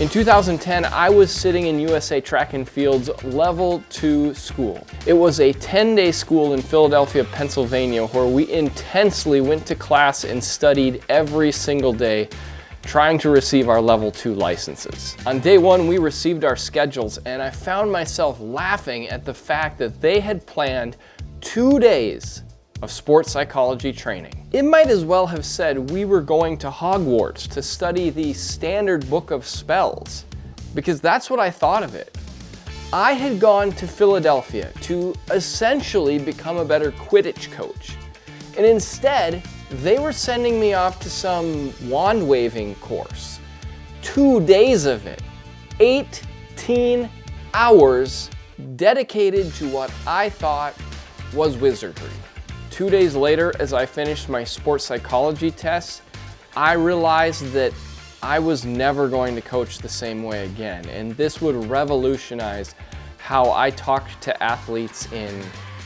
In 2010, I was sitting in USA Track and Field's Level 2 school. It was a 10-day school in Philadelphia, Pennsylvania, where we intensely went to class and studied every single day, trying to receive our Level 2 licenses. On day one, we received our schedules, and I found myself laughing at the fact that they had planned 2 days of sports psychology training. It might as well have said we were going to Hogwarts to study the standard book of spells, because that's what I thought of it. I had gone to Philadelphia to essentially become a better Quidditch coach, and instead, they were sending me off to some wand waving course. 2 days of it, 18 hours dedicated to what I thought was wizardry. 2 days later, as I finished my sports psychology test, I realized that I was never going to coach the same way again, and this would revolutionize how I talked to athletes in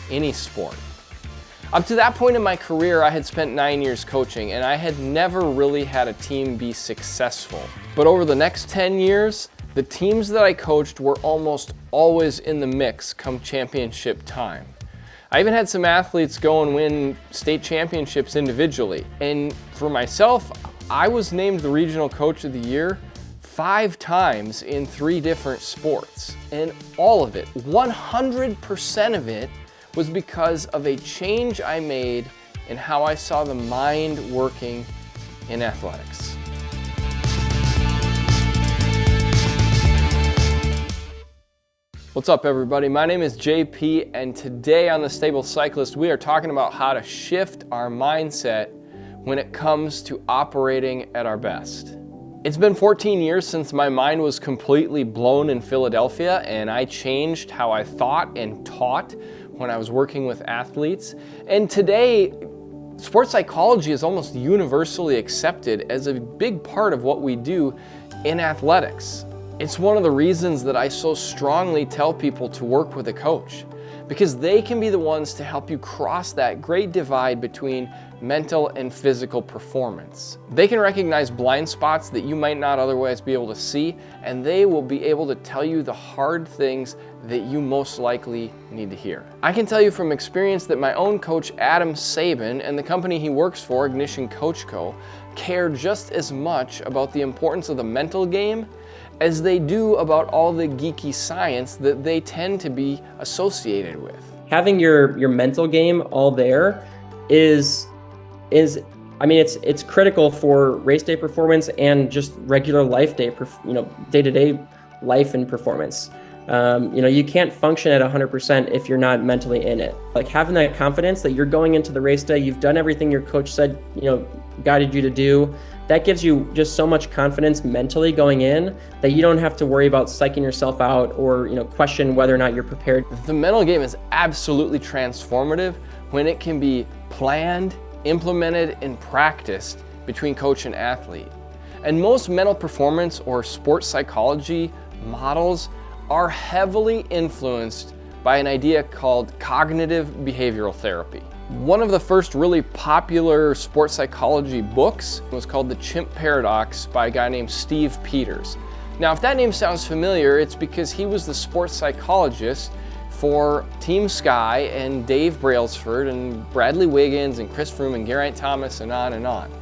any sport. Up to that point in my career, I had spent 9 years coaching, and I had never really had a team be successful. But over the next 10 years, the teams that I coached were almost always in the mix come championship time. I even had some athletes go and win state championships individually. And for myself, I was named the regional coach of the year 5 times in 3 different sports. And all of it, 100% of it, was because of a change I made in how I saw the mind working in athletics. What's up, everybody? My name is JP, and today on the Stable Cyclist, we are talking about how to shift our mindset when it comes to operating at our best. It's been 14 years since my mind was completely blown in Philadelphia, and I changed how I thought and taught when I was working with athletes. And today, sports psychology is almost universally accepted as a big part of what we do in athletics. It's one of the reasons that I so strongly tell people to work with a coach, because they can be the ones to help you cross that great divide between mental and physical performance. They can recognize blind spots that you might not otherwise be able to see, and they will be able to tell you the hard things that you most likely need to hear. I can tell you from experience that my own coach, Adam Saban, and the company he works for, Ignition Coach Co., care just as much about the importance of the mental game as they do about all the geeky science that they tend to be associated with. Having your mental game all there is it's critical for race day performance and just regular life day, day-to-day life and performance. You can't function at 100% if you're not mentally in it. Like having that confidence that you're going into the race day, you've done everything your coach said, guided you to do. That gives you just so much confidence mentally going in that you don't have to worry about psyching yourself out or, question whether or not you're prepared. The mental game is absolutely transformative when it can be planned, implemented, and practiced between coach and athlete. And most mental performance or sports psychology models are heavily influenced by an idea called cognitive behavioral therapy. One of the first really popular sports psychology books was called The Chimp Paradox by a guy named Steve Peters. Now, if that name sounds familiar, it's because he was the sports psychologist for Team Sky and Dave Brailsford and Bradley Wiggins and Chris Froome and Geraint Thomas and on and on.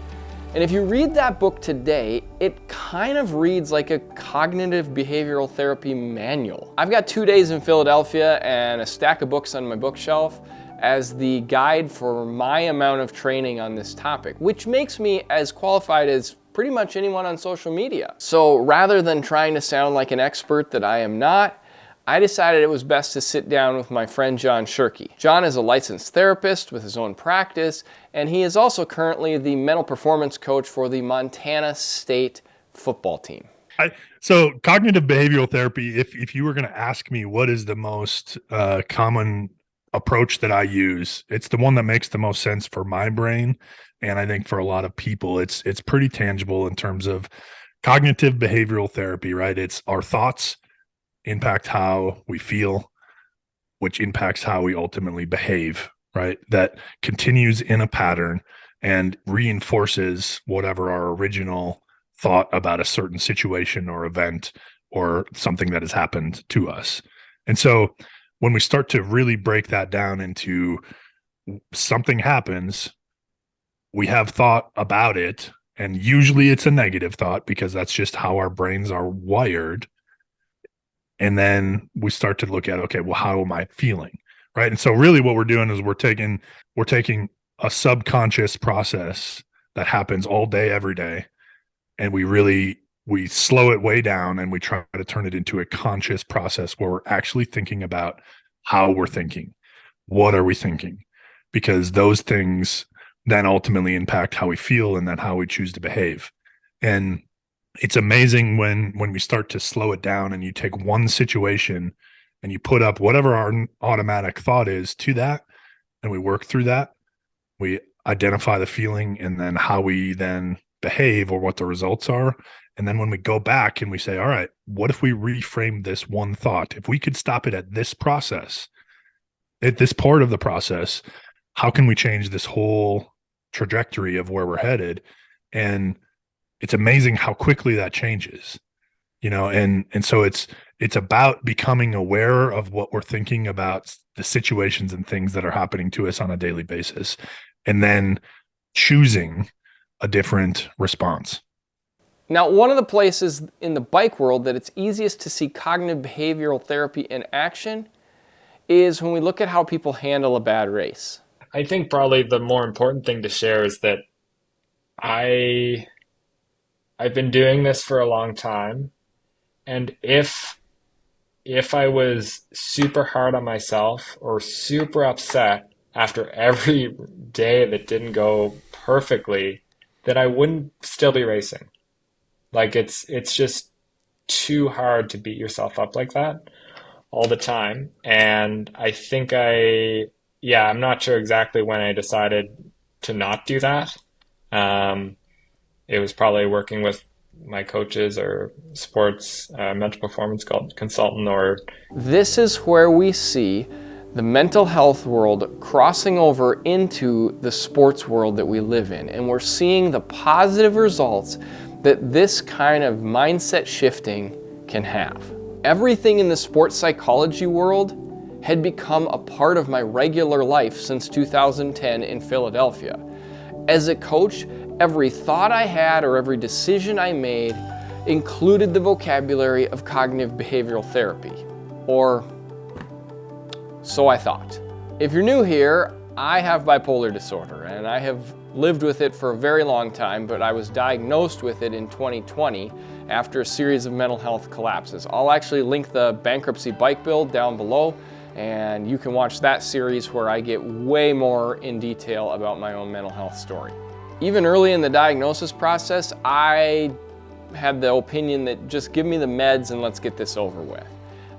And if you read that book today, it kind of reads like a cognitive behavioral therapy manual. I've got 2 days in Philadelphia and a stack of books on my bookshelf as the guide for my amount of training on this topic, which makes me as qualified as pretty much anyone on social media. So rather than trying to sound like an expert that I am not, I decided it was best to sit down with my friend John Shirkey. John is a licensed therapist with his own practice, and he is also currently the mental performance coach for the Montana State football team. So cognitive behavioral therapy, if you were going to ask me what is the most common approach that I use, it's the one that makes the most sense for my brain. And I think for a lot of people, it's pretty tangible in terms of cognitive behavioral therapy, right? It's our thoughts impact how we feel, which impacts how we ultimately behave, right? That continues in a pattern and reinforces whatever our original thought about a certain situation or event or something that has happened to us. And so when we start to really break that down into something happens, we have thought about it, and usually it's a negative thought because that's just how our brains are wired. And then we start to look at, okay, well, how am I feeling? Right. And so really what we're doing is we're taking a subconscious process that happens all day, every day, and we slow it way down and we try to turn it into a conscious process where we're actually thinking about how we're thinking. What are we thinking? Because those things then ultimately impact how we feel and then how we choose to behave. And it's amazing when we start to slow it down and you take one situation and you put up whatever our automatic thought is to that, and we work through that. We identify the feeling and then how we then behave or what the results are. And then when we go back and we say, all right, what if we reframe this one thought? If we could stop it at this process, at this part of the process, how can we change this whole trajectory of where we're headed? And it's amazing how quickly that changes, and so it's about becoming aware of what we're thinking about, the situations and things that are happening to us on a daily basis, and then choosing a different response. Now, one of the places in the bike world that it's easiest to see cognitive behavioral therapy in action is when we look at how people handle a bad race. I think probably the more important thing to share is that I've been doing this for a long time, and if I was super hard on myself or super upset after every day that didn't go perfectly, then I wouldn't still be racing. Like it's just too hard to beat yourself up like that all the time. And I think I'm not sure exactly when I decided to not do that. It was probably working with my coaches or sports mental performance consultant or... This is where we see the mental health world crossing over into the sports world that we live in. And we're seeing the positive results that this kind of mindset shifting can have. Everything in the sports psychology world had become a part of my regular life since 2010 in Philadelphia. As a coach, every thought I had or every decision I made included the vocabulary of cognitive behavioral therapy, or so I thought. If you're new here, I have bipolar disorder, and I have lived with it for a very long time, but I was diagnosed with it in 2020 after a series of mental health collapses. I'll actually link the bankruptcy bike build down below, and you can watch that series where I get way more in detail about my own mental health story. Even early in the diagnosis process, I had the opinion that just give me the meds and let's get this over with.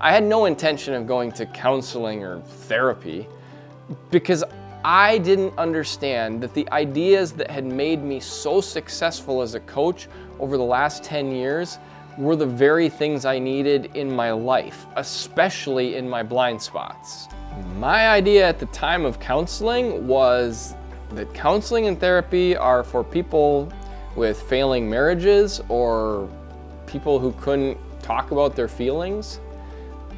I had no intention of going to counseling or therapy because I didn't understand that the ideas that had made me so successful as a coach over the last 10 years were the very things I needed in my life, especially in my blind spots. My idea at the time of counseling was that counseling and therapy are for people with failing marriages or people who couldn't talk about their feelings.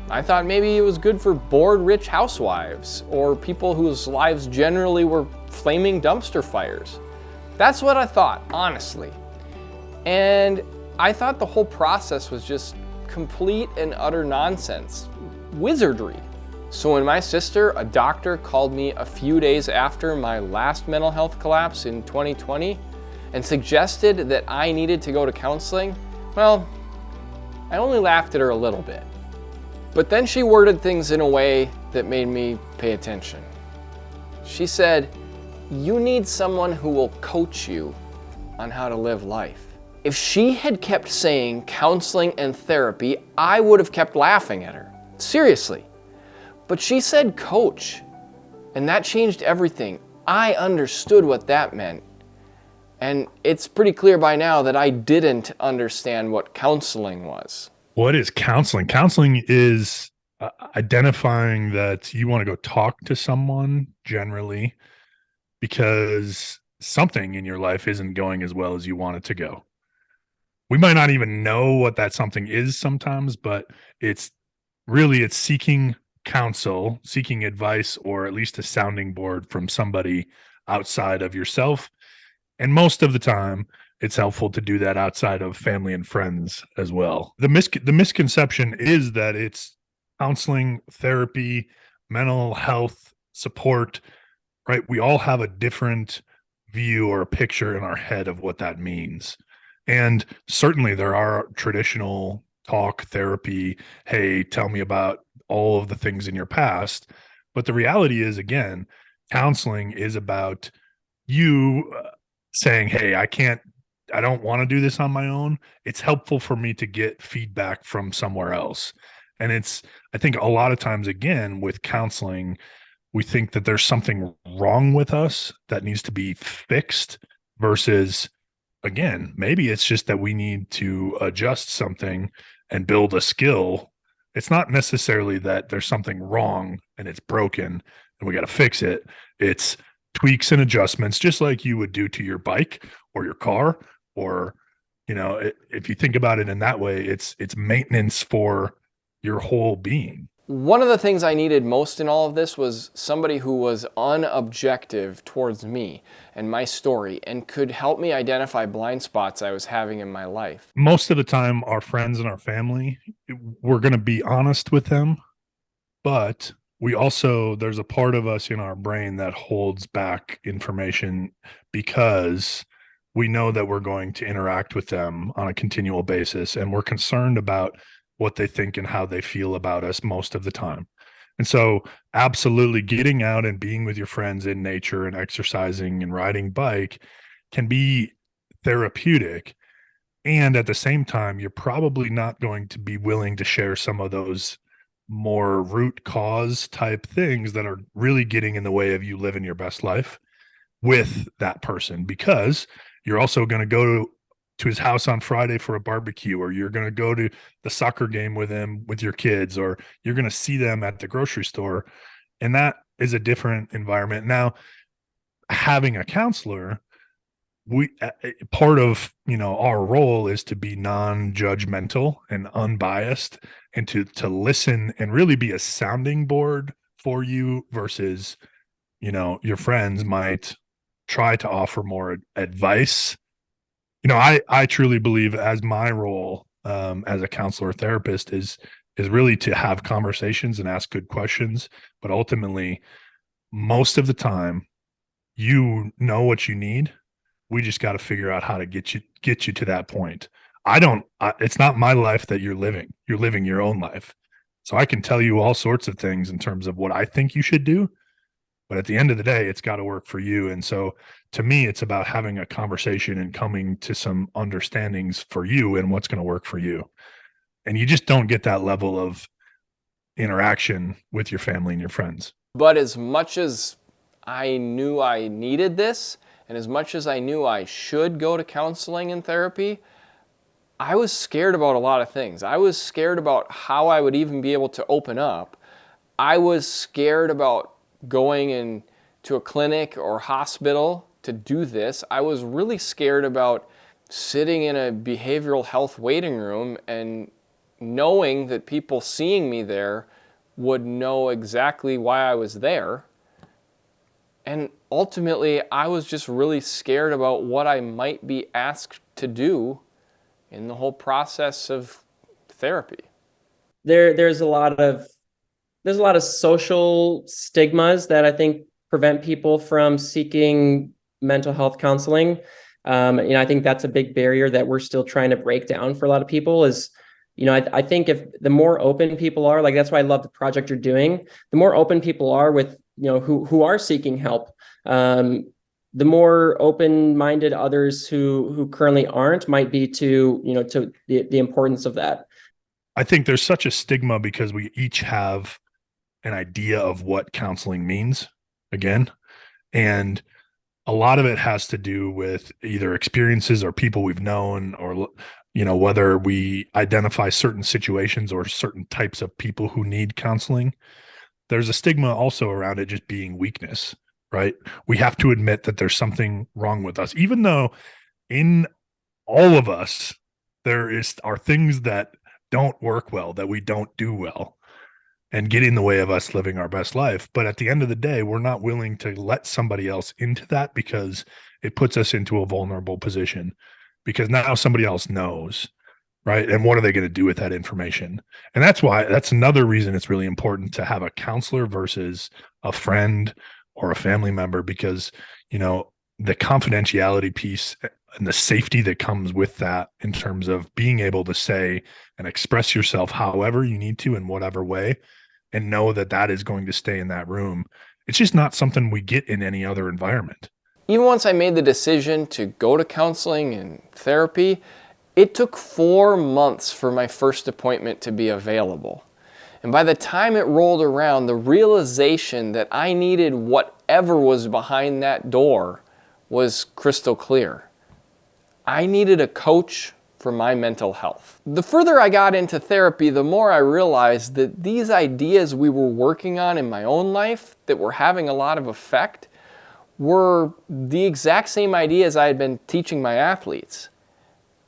I thought maybe it was good for bored rich housewives or people whose lives generally were flaming dumpster fires. That's what I thought, honestly. And I thought the whole process was just complete and utter nonsense, wizardry. So when my sister, a doctor, called me a few days after my last mental health collapse in 2020 and suggested that I needed to go to counseling, well, I only laughed at her a little bit. But then she worded things in a way that made me pay attention. She said, "You need someone who will coach you on how to live life." If she had kept saying counseling and therapy, I would have kept laughing at her. Seriously. But she said coach, and that changed everything. I understood what that meant. And it's pretty clear by now that I didn't understand what counseling was. What is counseling? Counseling is identifying that you want to go talk to someone generally because something in your life isn't going as well as you want it to go. we might not even know what that something is sometimes, but it's it's seeking counsel, seeking advice, or at least a sounding board from somebody outside of yourself. And most of the time, it's helpful to do that outside of family and friends as well. The misconception is that it's counseling, therapy, mental health support, right? We all have a different view or a picture in our head of what that means. And certainly there are traditional talk therapy, hey, tell me about all of the things in your past. But the reality is, again, counseling is about you saying, hey, I don't want to do this on my own. It's helpful for me to get feedback from somewhere else. And I think a lot of times, again, with counseling, we think that there's something wrong with us that needs to be fixed versus, again, maybe it's just that we need to adjust something and build a skill. It's not necessarily that there's something wrong and it's broken and we got to fix it. It's tweaks and adjustments, just like you would do to your bike or your car, or, if you think about it in that way, it's maintenance for your whole being. One of the things I needed most in all of this was somebody who was unobjective towards me and my story and could help me identify blind spots I was having in my life. Most of the time, our friends and our family, we're going to be honest with them, but there's a part of us in our brain that holds back information because we know that we're going to interact with them on a continual basis, and we're concerned about what they think and how they feel about us most of the time. And so absolutely getting out and being with your friends in nature and exercising and riding bike can be therapeutic. And at the same time, you're probably not going to be willing to share some of those more root cause type things that are really getting in the way of you living your best life with that person, because you're also going to go to his house on Friday for a barbecue, or you're going to go to the soccer game with him with your kids, or you're going to see them at the grocery store. And that is a different environment. Now, having a counselor, part of, our role is to be non-judgmental and unbiased, and to listen and really be a sounding board for you versus, your friends might try to offer more advice. I truly believe, as my role as a counselor or therapist is really to have conversations and ask good questions. But ultimately, most of the time, you know what you need. We just got to figure out how to get you to that point. It's not my life that you're living. You're living your own life. So I can tell you all sorts of things in terms of what I think you should do. But at the end of the day, it's got to work for you. And so to me, it's about having a conversation and coming to some understandings for you and what's going to work for you. And you just don't get that level of interaction with your family and your friends. But as much as I knew I needed this, and as much as I knew I should go to counseling and therapy, I was scared about a lot of things. I was scared about how I would even be able to open up. I was scared about going into a clinic or hospital to do this. I was really scared about sitting in a behavioral health waiting room and knowing that people seeing me there would know exactly why I was there. And ultimately, I was just really scared about what I might be asked to do in the whole process of therapy. There's a lot of social stigmas that I think prevent people from seeking mental health counseling. I think that's a big barrier that we're still trying to break down for a lot of people is, I think if the more open people are, like, that's why I love the project you're doing. The more open people are with, who are seeking help, the more open-minded others who currently aren't might be to the importance of that. I think there's such a stigma because we each have an idea of what counseling means, again. And a lot of it has to do with either experiences or people we've known, or, whether we identify certain situations or certain types of people who need counseling. There's a stigma also around it just being weakness, right? We have to admit that there's something wrong with us, even though in all of us, are things that don't work well, that we don't do well, and get in the way of us living our best life. But at the end of the day, we're not willing to let somebody else into that because it puts us into a vulnerable position, because now somebody else knows, right? And what are they going to do with that information? And that's another reason it's really important to have a counselor versus a friend or a family member, because, the confidentiality piece and the safety that comes with that, in terms of being able to say and express yourself however you need to in whatever way, and know that that is going to stay in that room. It's just not something we get in any other environment. Even once I made the decision to go to counseling and therapy, it took 4 months for my first appointment to be available. And by the time it rolled around, the realization that I needed whatever was behind that door was crystal clear. I needed a coach for my mental health. The further I got into therapy, the more I realized that these ideas we were working on in my own life that were having a lot of effect were the exact same ideas I had been teaching my athletes.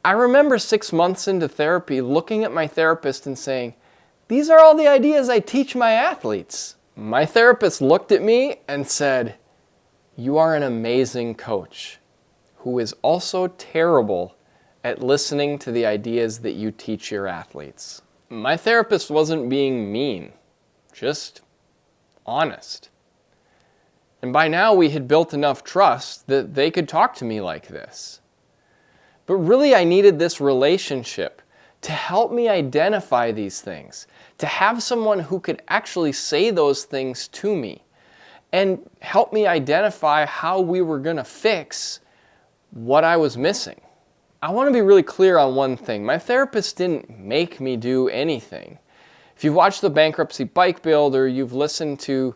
I remember 6 months into therapy looking at my therapist and saying, "These are all the ideas I teach my athletes." My therapist looked at me and said, "You are an amazing coach who is also terrible at listening to the ideas that you teach your athletes." My therapist wasn't being mean, just honest. And by now we had built enough trust that they could talk to me like this. But really I needed this relationship to help me identify these things, to have someone who could actually say those things to me and help me identify how we were going to fix what I was missing. I want to be really clear on one thing. My therapist didn't make me do anything. If you've watched the Bankruptcy Bike Build, or you've listened to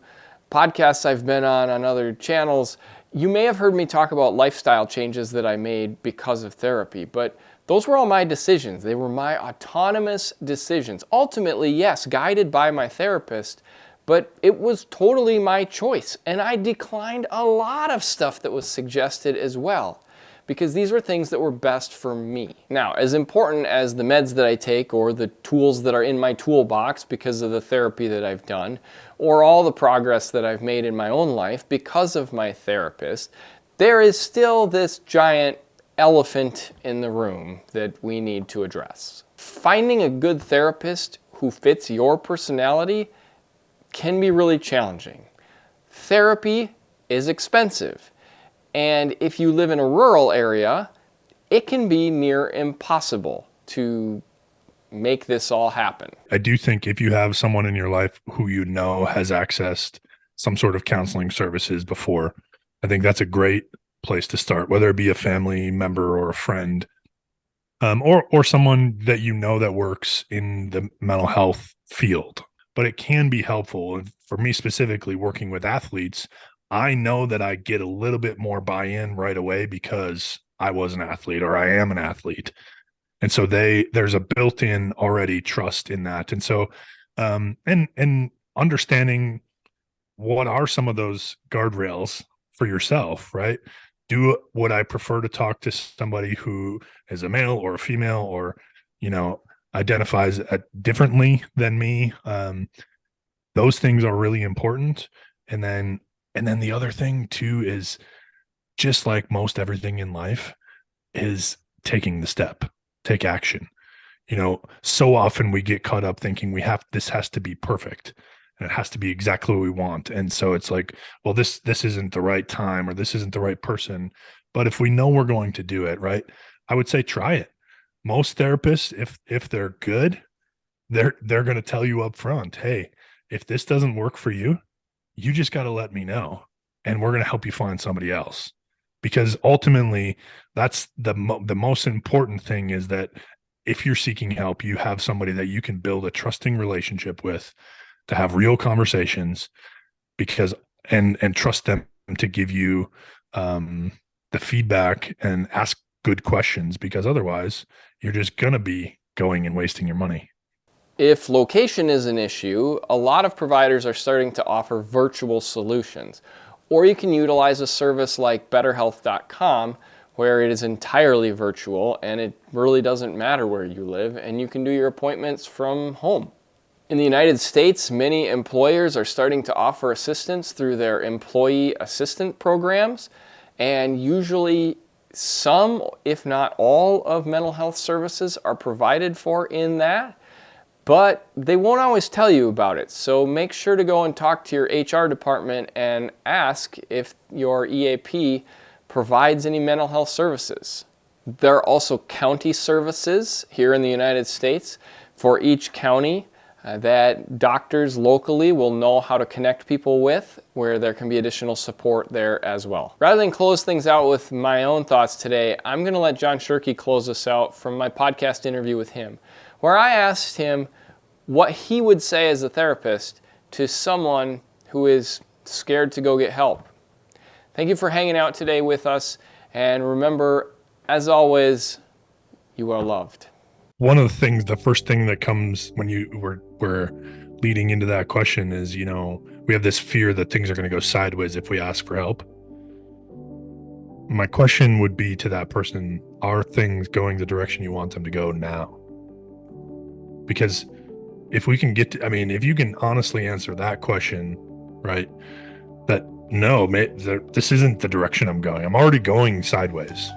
podcasts I've been on other channels, you may have heard me talk about lifestyle changes that I made because of therapy, but those were all my decisions. They were my autonomous decisions. Ultimately, yes, guided by my therapist, but it was totally my choice. And I declined a lot of stuff that was suggested as well, because these were things that were best for me. Now, as important as the meds that I take, or the tools that are in my toolbox because of the therapy that I've done, or all the progress that I've made in my own life because of my therapist, there is still this giant elephant in the room that we need to address. Finding a good therapist who fits your personality can be really challenging. Therapy is expensive. And if you live in a rural area, it can be near impossible to make this all happen. I do think if you have someone in your life who has accessed some sort of counseling services before, I think that's a great place to start, whether it be a family member or a friend, or someone that that works in the mental health field. But it can be helpful. And for me specifically, working with athletes, I know that I get a little bit more buy-in right away because I was an athlete, or I am an athlete. And so there's a built-in already trust in that. And so, and understanding what are some of those guardrails for yourself, right? Would I prefer to talk to somebody who is a male or a female, or, identifies differently than me? Those things are really important. And then the other thing too is, just like most everything in life, is taking the step, take action. So often we get caught up thinking this has to be perfect and it has to be exactly what we want. And so it's like, well, this isn't the right time, or this isn't the right person. But if we know we're going to do it, right, I would say try it. Most therapists, if they're good, they're going to tell you up front, hey, if this doesn't work for you, you just got to let me know, and we're going to help you find somebody else. Because ultimately, that's the most important thing, is that if you're seeking help, you have somebody that you can build a trusting relationship with, to have real conversations, because and trust them to give you the feedback and ask good questions, because otherwise you're just going to be going and wasting your money. If location is an issue, a lot of providers are starting to offer virtual solutions. Or you can utilize a service like BetterHealth.com, where it is entirely virtual and it really doesn't matter where you live, and you can do your appointments from home. In the United States, many employers are starting to offer assistance through their employee assistant programs, and usually some, if not all, of mental health services are provided for in that, but they won't always tell you about it. So make sure to go and talk to your HR department and ask if your EAP provides any mental health services. There are also county services here in the United States for each county that doctors locally will know how to connect people with, where there can be additional support there as well. Rather than close things out with my own thoughts today, I'm going to let John Shirkey close us out from my podcast interview with him, where I asked him what he would say as a therapist to someone who is scared to go get help. Thank you for hanging out today with us, and remember, as always, you are loved. One of the things, the first thing that comes when we're leading into that question is, we have this fear that things are going to go sideways if we ask for help. My question would be to that person, are things going the direction you want them to go now? Because if we can if you can honestly answer that question, right, that no, this isn't the direction I'm going. I'm already going sideways.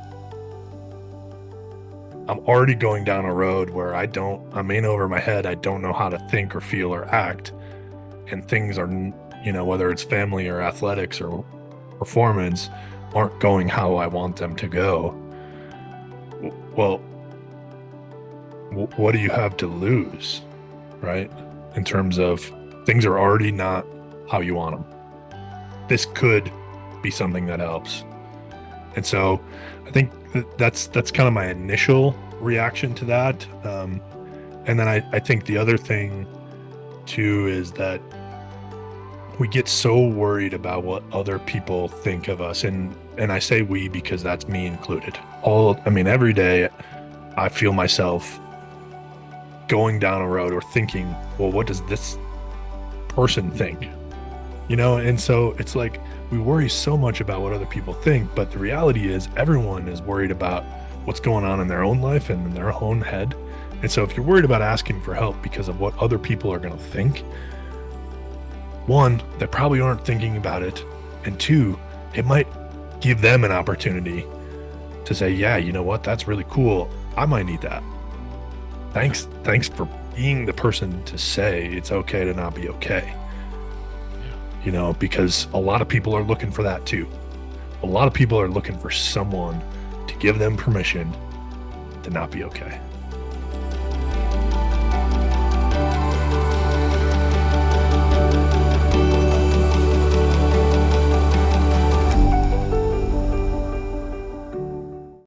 I'm already going down a road where I'm in over my head. I don't know how to think or feel or act. And things are, whether it's family or athletics or performance, aren't going how I want them to go. Well, what do you have to lose, right? In terms of things are already not how you want them. This could be something that helps. And so I think that's kind of my initial reaction to that. And then I think the other thing too is that we get so worried about what other people think of us. And I say we because that's me included. Every day I feel myself going down a road or thinking, well, what does this person think? And so it's like we worry so much about what other people think, but the reality is everyone is worried about what's going on in their own life and in their own head. And so if you're worried about asking for help because of what other people are going to think, one, they probably aren't thinking about it. And two, it might give them an opportunity to say, yeah, you know what? That's really cool. I might need that. Thanks for being the person to say it's okay to not be okay. Because a lot of people are looking for that too. A lot of people are looking for someone to give them permission to not be okay.